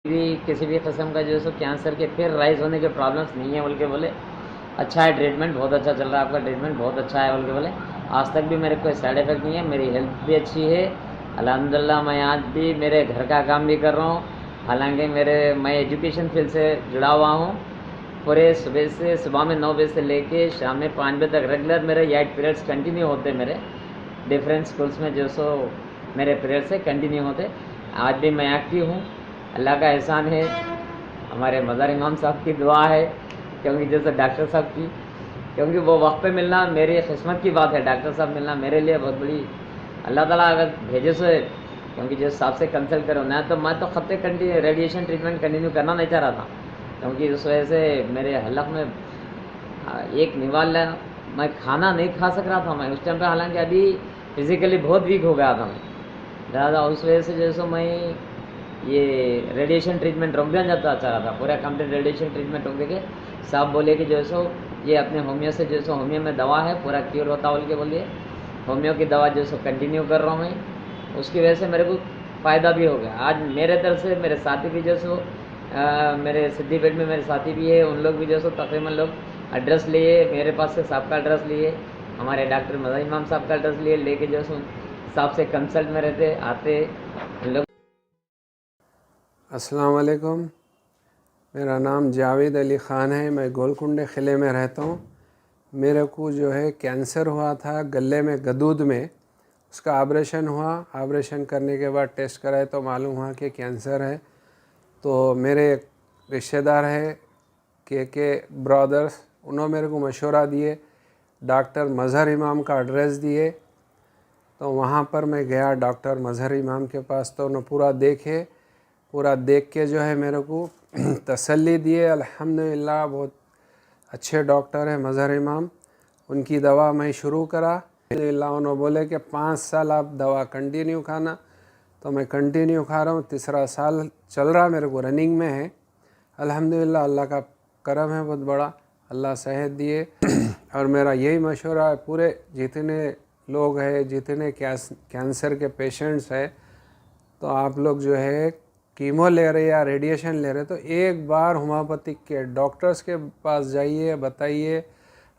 भी किसी भी किस्म का जो है सो कैंसर के फिर राइज होने के प्रॉब्लम्स नहीं है बोल के बोले। अच्छा है ट्रीटमेंट, बहुत अच्छा चल रहा है आपका ट्रीटमेंट, बहुत अच्छा है बोल के बोले। आज तक भी मेरे कोई साइड इफ़ेक्ट नहीं है, मेरी हेल्थ भी अच्छी है अल्हम्दुलिल्लाह। मैं आज भी मेरे घर का काम भी कर रहा हूँ, हालांकि मैं एजुकेशन फील्ड से जुड़ा हुआ हूँ। पूरे सुबह में 9 बजे से लेके शाम में 5 बजे तक रेगुलर मेरे 8 पीरियड्स कंटिन्यू होते मेरे डिफरेंट स्कूल्स में जो सो मेरे पीरियड से कंटिन्यू होते। आज भी मैं एक्टिव हूँ, अल्लाह का एहसान है, हमारे मदर इमाम साहब की दुआ है, क्योंकि जैसे डॉक्टर साहब की, क्योंकि वो वक्त पे मिलना मेरी किस्मत की बात है। डॉक्टर साहब मिलना मेरे लिए बहुत बड़ी अल्लाह ताला अगर भेजे से, क्योंकि जिस हिसाब से कंसल्ट करो ना, तो मैं तो खत्ते कंटिन्यू रेडिएशन ट्रीटमेंट कंटिन्यू करना नहीं चाह रहा था, क्योंकि उस वजह से मेरे हलक में एक निवाला मैं खाना नहीं खा सक रहा था मैं उस टाइम पे, हालांकि अभी फिज़िकली बहुत वीक हो गया था मैं ज़्यादा। उस वजह से जैसे मैं ये रेडिएशन ट्रीटमेंट रोक देना चाहता चाह रहा था, पूरा कंप्लीट रेडिएशन ट्रीटमेंट रोक देके साहब बोले कि जो सो ये अपने होम्यो से जो सो होम्यो में दवा है पूरा क्योर होता बोल के बोलिए, होम्यो की दवा जो सो कंटिन्यू कर रहा हूँ मैं। उसकी वजह से मेरे को फ़ायदा भी हो गया। आज मेरे तरफ से मेरे साथी भी जो सो मेरे सिद्दीपेट में मेरे साथी भी है, उन लोग भी जो सो तकरीबन लोग एड्रेस लिए मेरे पास से, साहब का एड्रेस लिए, हमारे डॉक्टर मदर इमाम साहब का एड्रेस लिए, लेके जो सो साहब से कंसल्ट में रहते आते उन लोग। अस्सलाम वालेकुम, मेरा नाम जावेद अली ख़ान है। मैं गोलकुंडे क़िले में रहता हूँ। मेरे को जो है कैंसर हुआ था गले में, गदूद में। उसका ऑपरेशन हुआ। ऑपरेशन करने के बाद टेस्ट कराए तो मालूम हुआ कि कैंसर है। तो मेरे रिश्तेदार है के ब्रदर्स, उन्होंने मेरे को मशवरा दिए, डॉक्टर मज़हर इमाम का एड्रेस दिए। तो वहाँ पर मैं गया डॉक्टर मज़हर इमाम के पास, तो उन्होंने पूरा देख के जो है मेरे को तसल्ली दिए। अल्हम्दुलिल्लाह बहुत अच्छे डॉक्टर है मज़हर इमाम। उनकी दवा मैं शुरू करा, अल्हम्दुलिल्लाह उन्होंने बोले कि 5 साल आप दवा कंटिन्यू खाना। तो मैं कंटिन्यू खा रहा हूँ, तीसरा साल चल रहा, मेरे को रनिंग में है अल्हम्दुलिल्लाह। अल्लाह का करम है बहुत बड़ा, अल्लाह सेहत दिए। और मेरा यही मशवरा है पूरे जितने लोग हैं, जितने कैंसर के पेशेंट्स हैं, तो आप लोग जो है कीमो ले रहे या रेडिएशन ले रहे, तो एक बार होम्योपैथिक के डॉक्टर्स के पास जाइए, बताइए।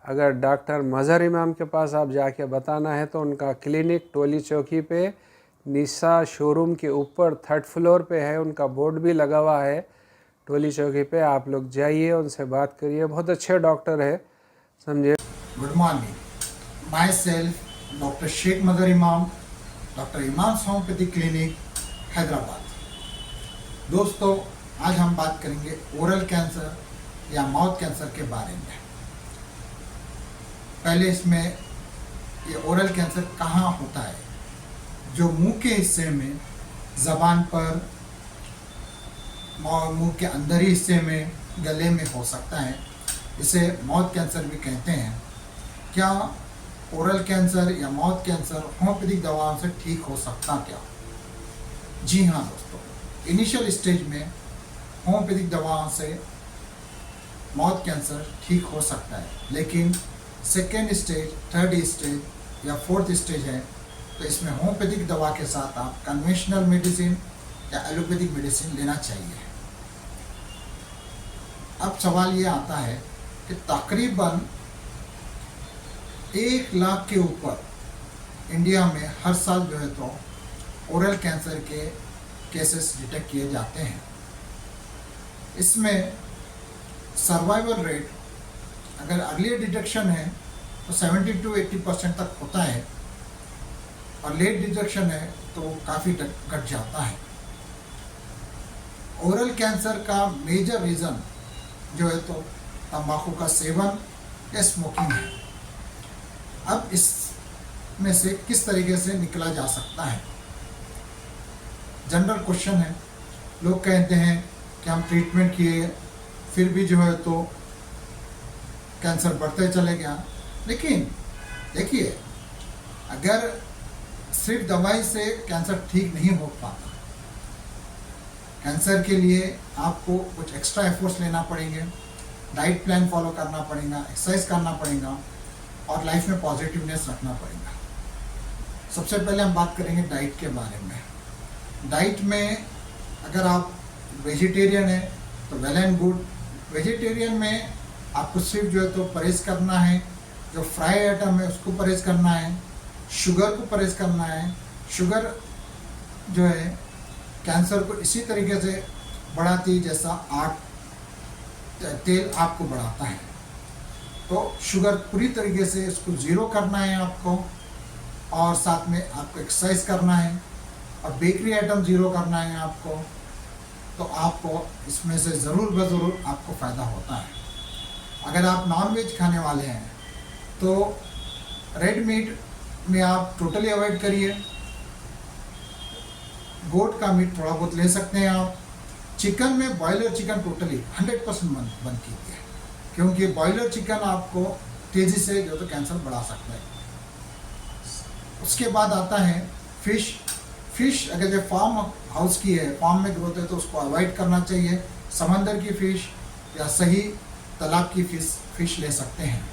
अगर डॉक्टर मज़हर इमाम के पास आप जाके बताना है तो उनका क्लिनिक टोली चौकी पे निशा शोरूम के ऊपर 3rd फ्लोर पे है, उनका बोर्ड भी लगा हुआ है टोली चौकी पे। आप लोग जाइए, उनसे बात करिए, बहुत अच्छे डॉक्टर है, समझे। Good morning. Myself, Dr. Sheikh Mother Imam, Dr. Imam's Homeopathy Clinic, Hyderabad. दोस्तों, आज हम बात करेंगे ओरल कैंसर या माउथ कैंसर के बारे में। पहले इसमें ये ओरल कैंसर कहाँ होता है? जो मुंह के हिस्से में, ज़बान पर, मुंह के अंदरी हिस्से में, गले में हो सकता है। इसे माउथ कैंसर भी कहते हैं। क्या ओरल कैंसर या माउथ कैंसर होम्योपैथिक दवाओं से ठीक हो सकता क्या? जी हाँ दोस्तों, इनिशियल स्टेज में होम्योपैथिक दवाओं से माउथ कैंसर ठीक हो सकता है, लेकिन सेकेंड स्टेज, थर्ड स्टेज या फोर्थ स्टेज है तो इसमें होम्योपैथिक दवा के साथ आप कन्वेंशनल मेडिसिन या एलोपैथिक मेडिसिन लेना चाहिए। अब सवाल ये आता है कि तकरीबन 1 लाख के ऊपर इंडिया में हर साल जो है तो ओरल कैंसर के केसेस डिटेक्ट किए जाते हैं। इसमें सर्वाइवल रेट अगर अर्ली डिटेक्शन है तो 70 to 80% तक होता है, और लेट डिटेक्शन है तो काफ़ी घट जाता है। ओरल कैंसर का मेजर रीज़न जो है तो तंबाकू का सेवन या स्मोकिंग है। अब इसमें से किस तरीके से निकला जा सकता है? जनरल क्वेश्चन है। लोग कहते हैं कि हम ट्रीटमेंट किए फिर भी जो है तो कैंसर बढ़ते चले गया, लेकिन देखिए, अगर सिर्फ दवाई से कैंसर ठीक नहीं हो पाता, कैंसर के लिए आपको कुछ एक्स्ट्रा एफर्ट्स लेना पड़ेंगे, डाइट प्लान फॉलो करना पड़ेगा, एक्सरसाइज करना पड़ेगा और लाइफ में पॉजिटिवनेस रखना पड़ेगा। सबसे पहले हम बात करेंगे डाइट के बारे में। डाइट में अगर आप वेजिटेरियन है तो वेल एंड गुड। वेजिटेरियन में आपको सिर्फ जो है तो परहेज करना है, जो फ्राई आइटम है उसको परहेज करना है, शुगर को परहेज करना है। शुगर जो है कैंसर को इसी तरीके से बढ़ाती है जैसा तेल आपको बढ़ाता है। तो शुगर पूरी तरीके से इसको ज़ीरो करना है आपको, और साथ में आपको एक्सरसाइज करना है, और बेकरी आइटम ज़ीरो करना है आपको। तो आपको इसमें से ज़रूर ज़रूर आपको फ़ायदा होता है। अगर आप नॉन वेज खाने वाले हैं तो रेड मीट में आप टोटली अवॉइड करिए। गोट का मीट थोड़ा बहुत ले सकते हैं आप। चिकन में बॉयलर चिकन टोटली 100% बंद कीजिए, क्योंकि बॉयलर चिकन आपको तेज़ी से जो तो कैंसर बढ़ा सकता है। उसके बाद आता है फिश अगर जो फार्म हाउस की है, फार्म में ग्रोथ है तो उसको अवॉइड करना चाहिए। समंदर की फ़िश या सही तालाब की फ़िश ले सकते हैं।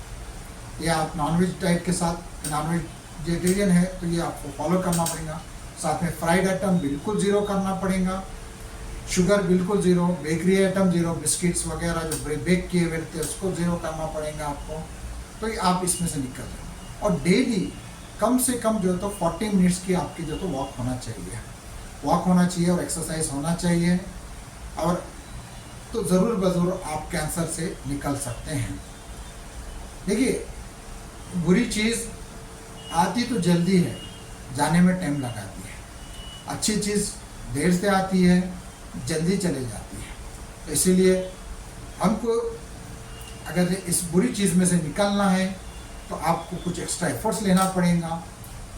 या आप नॉनवेज डाइट के साथ, नॉन वेजिटेरियन है तो ये आपको फॉलो करना पड़ेगा। साथ में फ्राइड आइटम बिल्कुल ज़ीरो करना पड़ेगा, शुगर बिल्कुल zero, bakery item zero, biscuits वगैरह जो बेक किए हुए थे उसको ज़ीरो करना पड़ेगा आपको। तो ये आप इसमें से निकल जाए। और डेली कम से कम जो तो 40 मिनट्स की आपकी जो तो वॉक होना चाहिए और एक्सरसाइज होना चाहिए, और तो ज़रूर बज़रूर आप कैंसर से निकल सकते हैं। देखिए, बुरी चीज़ आती तो जल्दी है, जाने में टाइम लगाती है। अच्छी चीज़ देर से आती है, जल्दी चले जाती है। तो इसीलिए हमको अगर इस बुरी चीज़ में से निकलना है तो आपको कुछ एक्स्ट्रा एफर्ट्स लेना पड़ेगा,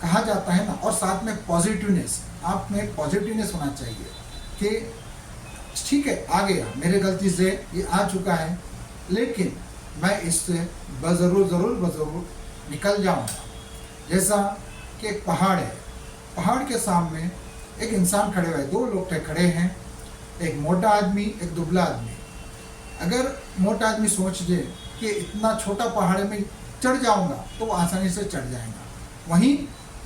कहा जाता है ना। और साथ में पॉजिटिवनेस, आप में पॉजिटिवनेस होना चाहिए कि ठीक है, आ गया, मेरे गलती से ये आ चुका है, लेकिन मैं इससे ज़रूर निकल जाऊंगा। जैसा कि एक पहाड़ है, पहाड़ के सामने एक इंसान खड़े हुए, दो लोग खड़े हैं, एक मोटा आदमी, एक दुबला आदमी। अगर मोटा आदमी सोच ले कि इतना छोटा पहाड़ में चढ़ जाऊंगा तो वो आसानी से चढ़ जाएगा, वहीं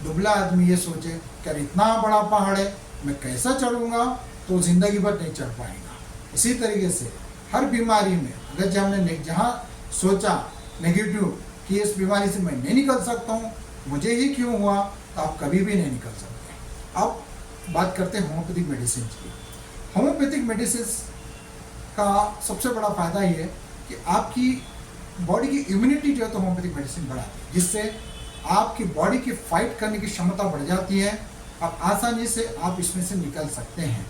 दुबला आदमी ये सोचे कि अरे इतना बड़ा पहाड़ है, मैं कैसा चढ़ूंगा, तो ज़िंदगी भर नहीं चढ़ पाएगा। इसी तरीके से हर बीमारी में अगर जब हमने जहाँ सोचा नेगेटिव कि इस बीमारी से मैं नहीं निकल सकता हूँ, मुझे ही क्यों हुआ, तो आप कभी भी नहीं निकल सकते। अब बात करते हैं होम्योपैथिक मेडिसिन की। होम्योपैथिक मेडिसिन का सबसे बड़ा फ़ायदा ये है कि आपकी बॉडी की इम्यूनिटी जो है तो होम्योपैथिक मेडिसिन बढ़ाती है, जिससे आपकी बॉडी की फाइट करने की क्षमता बढ़ जाती है। अब आसानी से आप इसमें से निकल सकते हैं।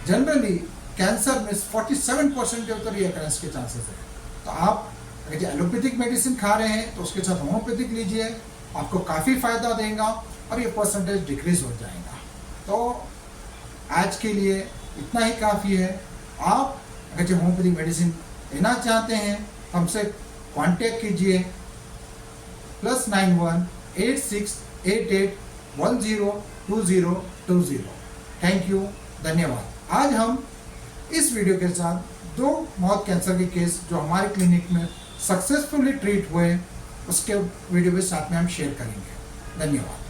जनरली कैंसर में 47% जो तो रिकरेंस के चांसेस है। तो आप अगर जो एलोपैथिक मेडिसिन खा रहे हैं तो उसके साथ होम्योपैथिक लीजिए, आपको काफ़ी फ़ायदा देगा और ये परसेंटेज डिक्रीज हो जाएगा। तो आज के लिए इतना ही काफ़ी है। आप अगर जो होम्योपैथिक मेडिसिन लेना चाहते हैं हमसे कांटेक्ट कीजिए +91 8688 102020। थैंक यू, धन्यवाद। आज हम इस वीडियो के साथ 2 माउथ कैंसर के केस जो हमारे क्लिनिक में सक्सेसफुली ट्रीट हुए उसके वीडियो के साथ में हम शेयर करेंगे। धन्यवाद।